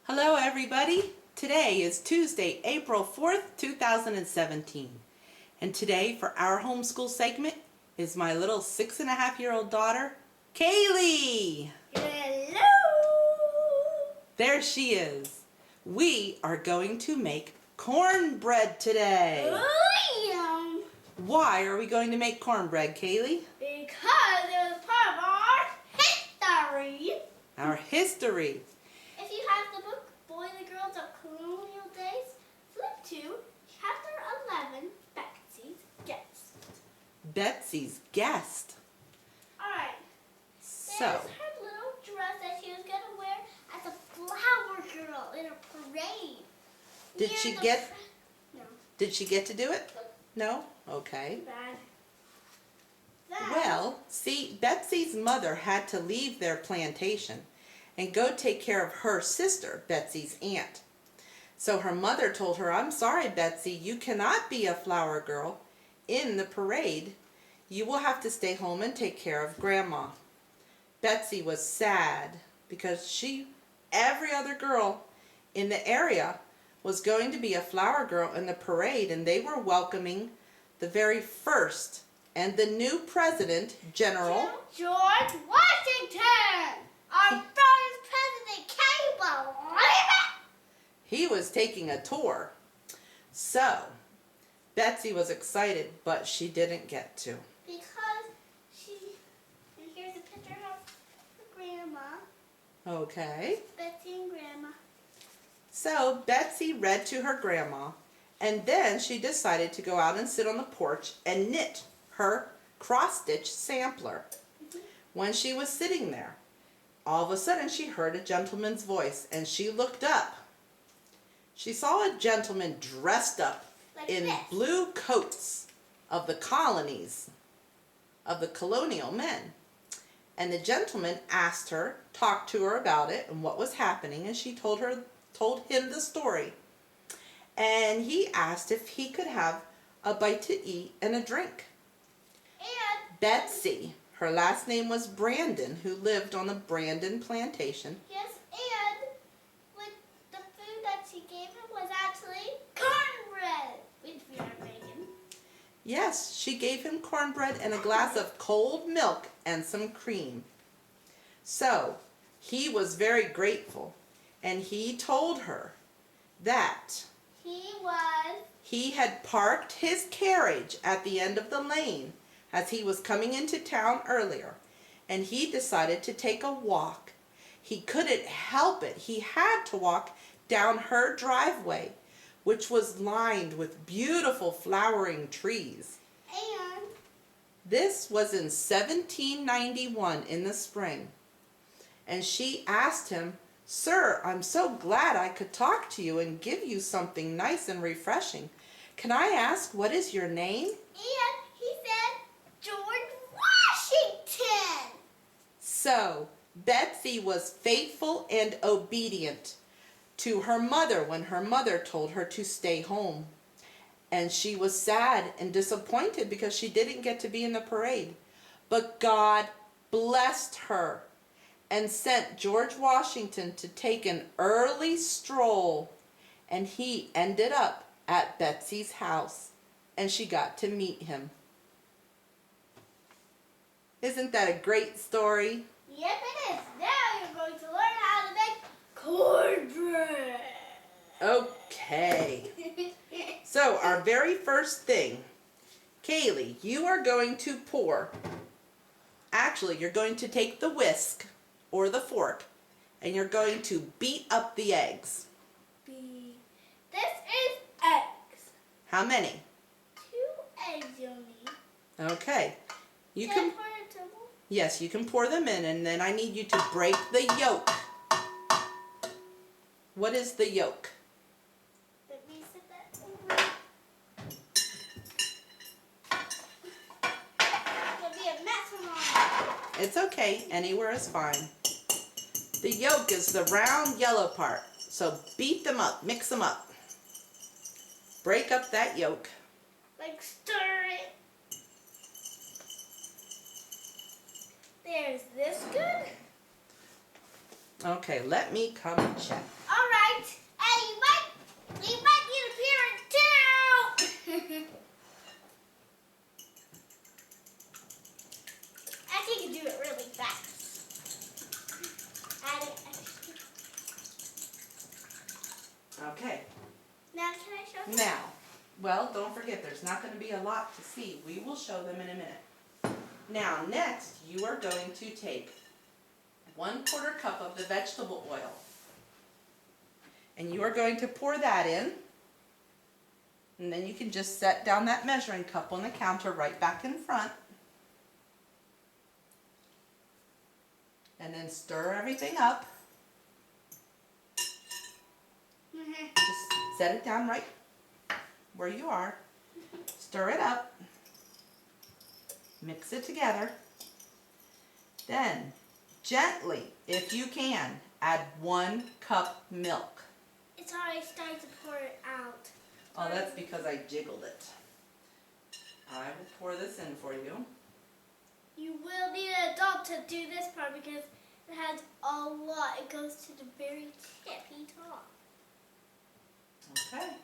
Hello everybody. Today is Tuesday, April 4th, 2017. And today for our homeschool segment is my little 6.5-year-old daughter, Kaylee. Hello! There she is. We are going to make cornbread today. Yum! Why are we going to make cornbread, Kaylee? Because it was part of our history. Our history. If you have the book, Boys and Girls of Colonial Days, flip to chapter 11, Betsy's Guest. Betsy's Guest. Alright. So, There's her little dress that she was going to wear as a flower girl in a parade. Did she get No. Did she get to do it? No? Okay. Bad. Well, see, Betsy's mother had to leave their plantation and go take care of her sister, Betsy's aunt. So her mother told her, "I'm sorry, Betsy, you cannot be a flower girl in the parade. You will have to stay home and take care of Grandma." Betsy was sad because every other girl in the area was going to be a flower girl in the parade, and they were welcoming the very first and the new president, General George Washington! Our first president, Kaylee! He was taking a tour. So, Betsy was excited, but she didn't get to. Because and here's a picture of her grandma. Okay. Betsy and Grandma. So, Betsy read to her grandma, and then she decided to go out and sit on the porch and knit her cross-stitch sampler. When she was sitting there, all of a sudden she heard a gentleman's voice, and she looked up. She saw a gentleman dressed up Like in this. blue coats of the colonies, of the colonial men. And the gentleman asked her, talked to her about it and what was happening, and she told him the story. And he asked if he could have a bite to eat and a drink. And Betsy, her last name was Brandon, who lived on the Brandon plantation. yes, and with the food that she gave him was actually cornbread, which we are making. Yes, she gave him cornbread and a glass of cold milk and some cream. So, he was very grateful, and he told her that he had parked his carriage at the end of the lane as he was coming into town earlier, and he decided to take a walk. He couldn't help it. He had to walk down her driveway, which was lined with beautiful flowering trees. And This was in 1791 in the spring. And she asked him, "Sir, I'm so glad I could talk to you and give you something nice and refreshing. Can I ask, what is your name?" And he said, George Washington! So, Betsy was faithful and obedient to her mother when her mother told her to stay home. And she was sad and disappointed because she didn't get to be in the parade. But God blessed her and sent George Washington to take an early stroll, and he ended up at Betsy's house, and she got to meet him. Isn't that a great story? Yep, it is. Now you're going to learn how to make cornbread. Okay. So, our very first thing, Kaylee, you are going to you're going to take the whisk or the fork, and you're going to beat up the eggs. This is eggs. How many? 2 eggs you'll need. Okay. You Can can, I pour it in a bowl? yes, you can pour them in, and then I need you to break the yolk. What is the yolk? Let me set that over. There'll be a mess on it. It's okay, anywhere is fine. The yolk is the round yellow part, so beat them up, mix them up. Break up that yolk. Like stir it. There's this good. Okay, let me come and check. Alright. Now, well, don't forget, there's not going to be a lot to see. We will show them in a minute. Now, next, you are going to take 1/4 cup of the vegetable oil. And you are going to pour that in. And then you can just set down that measuring cup on the counter right back in front. And then stir everything up. Just set it down right where you are. Stir it up. Mix it together. Then, gently, if you can, add 1 cup milk. It's already starting to pour it out. Oh, that's because I jiggled it. I will pour this in for you. You will need an adult to do this part because it has a lot. It goes to the very tippy top. Okay.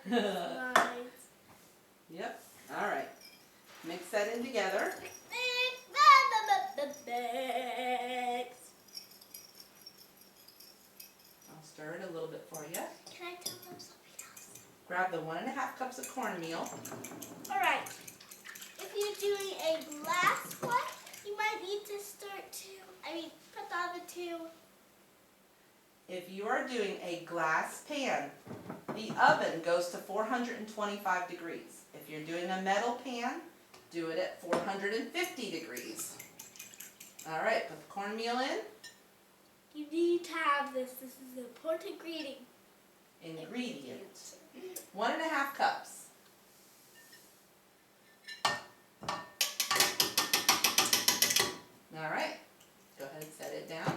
Slides. Yep. All right. Mix that in together. I'll stir it a little bit for you. Can I tell them something else? Grab the 1½ cups of cornmeal. Alright. If you're doing a glass one, you might need to start put the other two. If you are doing a glass pan, the oven goes to 425 degrees. If you're doing a metal pan, do it at 450 degrees. All right, put the cornmeal in. You need to have this. This is an important Ingredient. 1½ cups. All right, go ahead and set it down.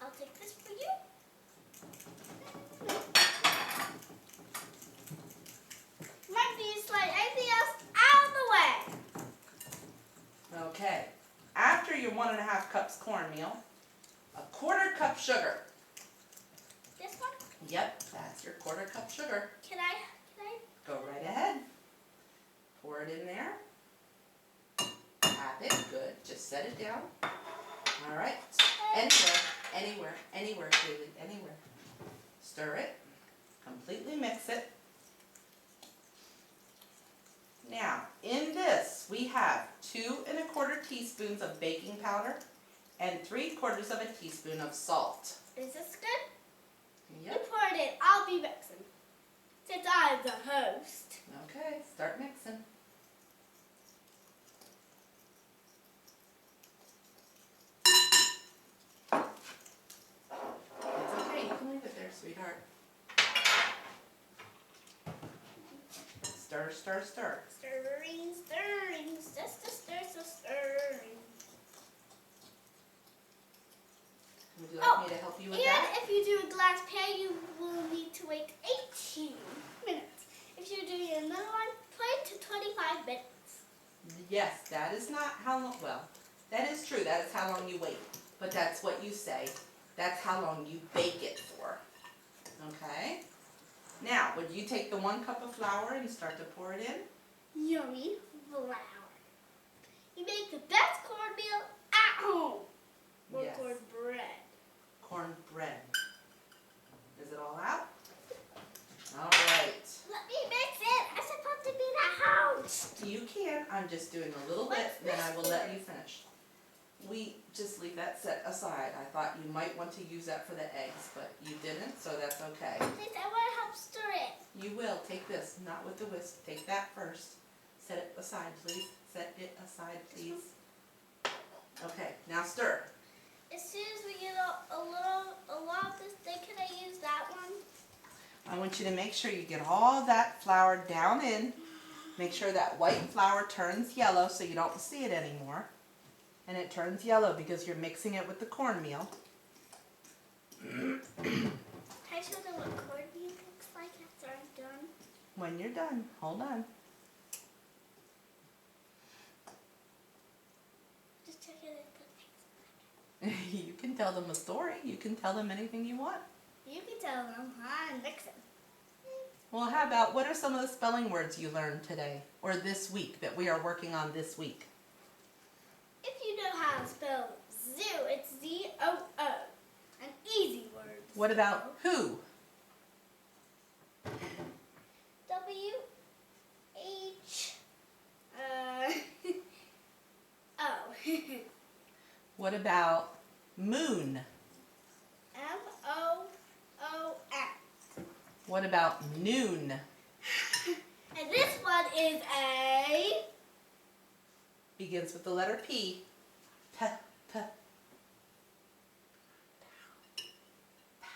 I'll take this for you. Might be to slide anything else out of the way. Okay, after your 1½ cups cornmeal, 1/4 cup sugar. This one? Yep, that's your 1/4 cup sugar. Can I? Go right ahead. Pour it in there. Tap it, good. Just set it down. All right. Anywhere, Kaylee, anywhere. Stir it. Completely mix it. Now, in this, we have 2 1/4 teaspoons of baking powder and 3/4 of a teaspoon of salt. Is this good? You Yep. pour it in. I'll be mixing. Since I'm the host. Okay, start mixing. It's okay, you can leave it there, sweetheart. Stir, stir, stir. Stirring. Just a stirring. Would you like me to help you with that? And if you do a glass pan, you will need to wait 18 minutes. If you're doing another one, 20 to 25 minutes. Yes, that is not how long, well, that is true, that is how long you wait. But that's what you say. That's how long you bake it for. Okay? Now, would you take the 1 cup of flour and start to pour it in? Yummy flour. You make the best cornmeal at home. Or Yes. cornbread. Cornbread. Is it all out? All right. Let me mix it. I'm supposed to be the host. You can. I'm just doing a little bit, What's then I this will let for? you finish. We just leave that set aside. I thought you might want to use that for the eggs, but you didn't, so that's okay. Please, I want to help stir it. You will. Take this, not with the whisk. Take that first. Set it aside, please. Set it aside, please. Okay, now stir. As soon as we get a lot of this thing, can I use that one? I want you to make sure you get all that flour down in. Make sure that white flour turns yellow so you don't see it anymore. And it turns yellow because you're mixing it with the cornmeal. Can I show them what cornmeal looks like after I'm done? When you're done, hold on. Just check it and put things. You can tell them a story. You can tell them anything you want. You can tell them I'm mixing. Well, how about, what are some of the spelling words you learned today or this week that we are working on this week? If you know how to spell zoo, it's Z-O-O. An easy word. What about who? What about moon? M-O-O-N. What about noon? And this one is a Begins with the letter P. P, P.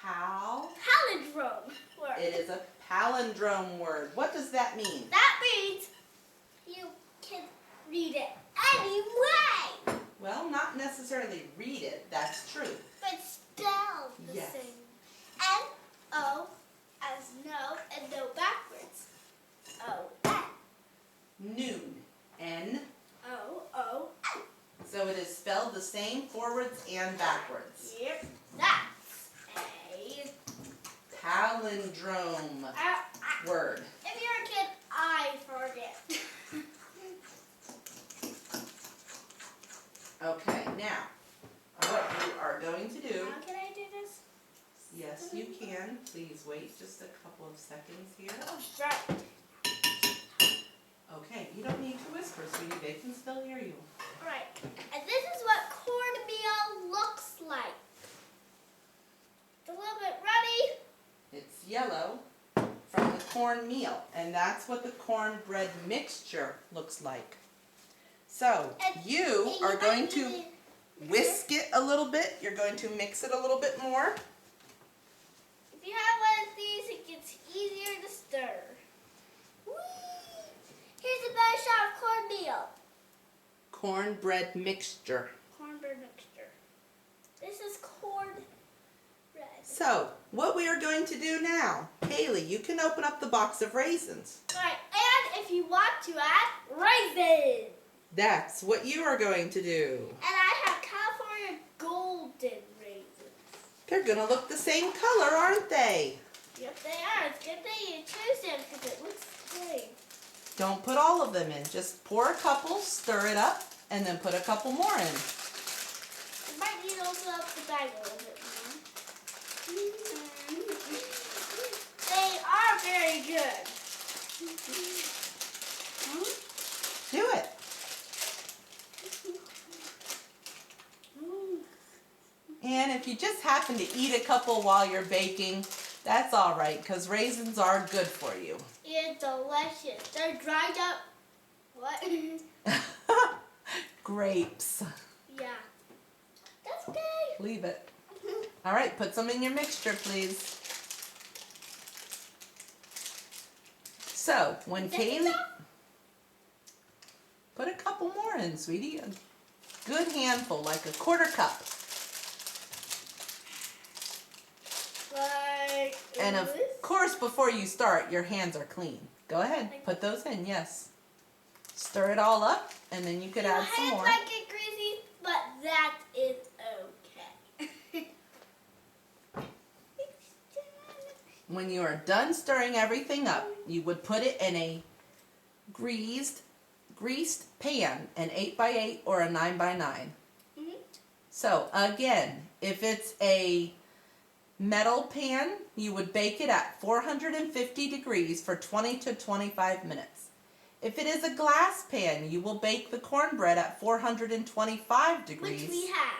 Pal. palindrome word. It is a palindrome word. What does that mean? That means you can read it any way, Well, not necessarily read it. That's true. but spelled the Yes. same. N-O as no and no backwards. O-N. Noon. N. O-O-N. So it is spelled the same forwards and backwards. Yep, that's a Palindrome word. If you're a kid, I forget. Okay, now, what you are going to do, How can I do this? yes you can, please wait just a couple of seconds here. Oh, right. Okay, you don't need to whisper, sweetie, they can still hear you. Right. And this is what cornmeal looks like. It's a little bit runny. It's yellow from the cornmeal, and that's what the cornbread mixture looks like. So, And you are going to whisk it a little bit, you're going to mix it a little bit more. If you have one of these, it gets easier to stir. Whee! Here's a better shot of cornmeal. Cornbread mixture. Cornbread mixture. This is cornbread. So, what we are going to do now, Kaylee, you can open up the box of raisins. Right, and if you want to add raisins. That's what you are going to do. And I have California golden raisins. They're going to look the same color, aren't they? Yep, they are. It's good that you choose them because it looks great. Don't put all of them in. Just pour a couple, stir it up, and then put a couple more in. You might need to open up the bag a little bit more. They are very good. Do it. And if you just happen to eat a couple while you're baking, that's all right, because raisins are good for you. It's delicious. They're dried up. What? Grapes. Yeah. That's okay. Leave it. All right, put some in your mixture, please. So, when Kaylee... Put a couple more in, sweetie. A good handful, like a quarter cup. Like And of this? course, before you start, your hands are clean. Go ahead, put those in, yes. Stir it all up, and then you could add some My more. hands might get greasy, but that is okay. When you are done stirring everything up, you would put it in a greased pan, an 8x8 or a 9x9. Mhm. So again, if it's a metal pan, you would bake it at 450 degrees for 20 to 25 minutes. If it is a glass pan, you will bake the cornbread at 425 degrees Which we have.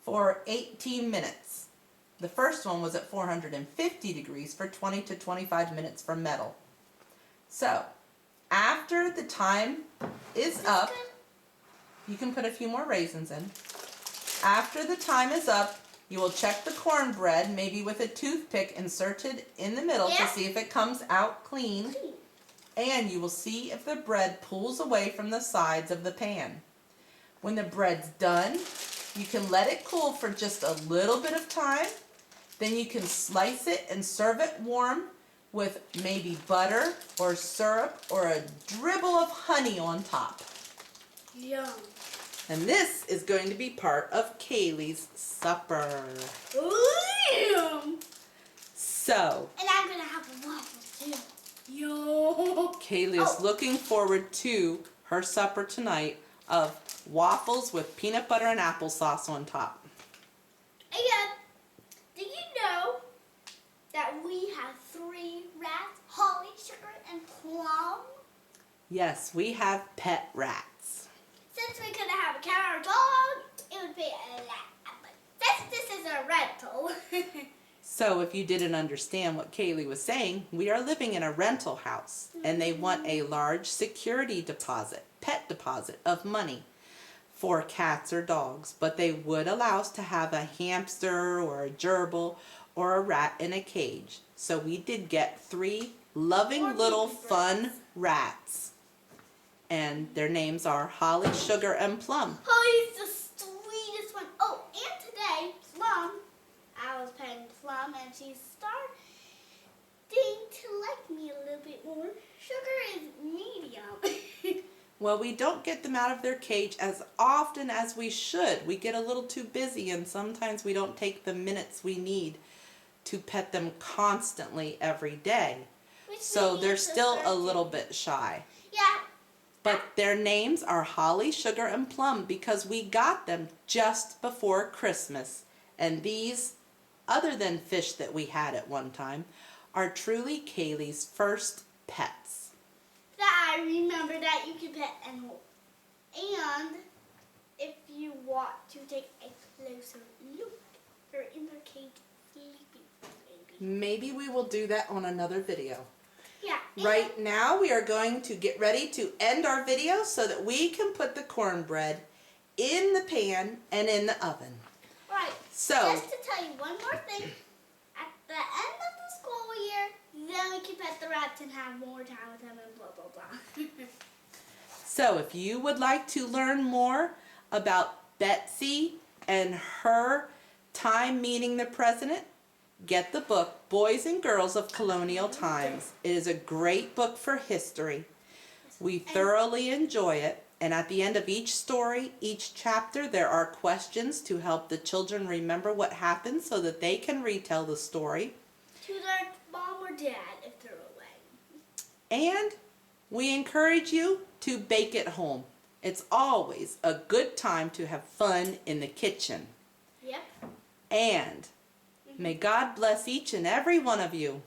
for 18 minutes. The first one was at 450 degrees for 20 to 25 minutes for metal. So, after the time is up, you can put a few more raisins in. After the time is up, you will check the cornbread, maybe with a toothpick inserted in the middle to see if it comes out clean. And you will see if the bread pulls away from the sides of the pan. When the bread's done, you can let it cool for just a little bit of time. Then you can slice it and serve it warm with maybe butter or syrup or a dribble of honey on top. Yum. And this is going to be part of Kaylee's supper. Yum. So, And I'm going to have a waffle too. Yo. Kaylee is looking forward to her supper tonight of waffles with peanut butter and applesauce on top. Again, did you know that we have 3 rats? Holly, Sugar, and Plum? Yes, we have pet rats. since we couldn't have a cat or dog, it would be a lot. But this is a rental. So if you didn't understand what Kaylee was saying, we are living in a rental house and they want a large security deposit, pet deposit of money for cats or dogs, but they would allow us to have a hamster or a gerbil or a rat in a cage. So we did get 3 loving Or little baby fun rats. And their names are Holly, Sugar, and Plum. Holly's the sweetest one. Oh, and today, Plum, I was petting Plum and she's starting to like me a little bit more. Sugar is medium. Well, we don't get them out of their cage as often as we should. We get a little too busy and sometimes we don't take the minutes we need to pet them constantly every day. So they're still a little bit shy. Yeah. But their names are Holly, Sugar, and Plum because we got them just before Christmas. And these, other than fish that we had at one time, are truly Kaylee's first pets. That I remember that you can pet animals. And if you want to take a closer look, they're in their cage sleeping, maybe. Maybe we will do that on another video. Yeah. Right now we are going to get ready to end our video so that we can put the cornbread in the pan and in the oven. Right. So, just to tell you one more thing, at the end of the school year, then we can pet the rats and have more time with them and blah, blah, blah. so if you would like to learn more about Betsy and her time meeting the president, get the book, Boys and Girls of Colonial Times. It is a great book for history. We thoroughly enjoy it. And at the end of each story, each chapter, there are questions to help the children remember what happened so that they can retell the story. To their mom or dad if they're away. And we encourage you to bake at home. It's always a good time to have fun in the kitchen. Yep. And may God bless each and every one of you.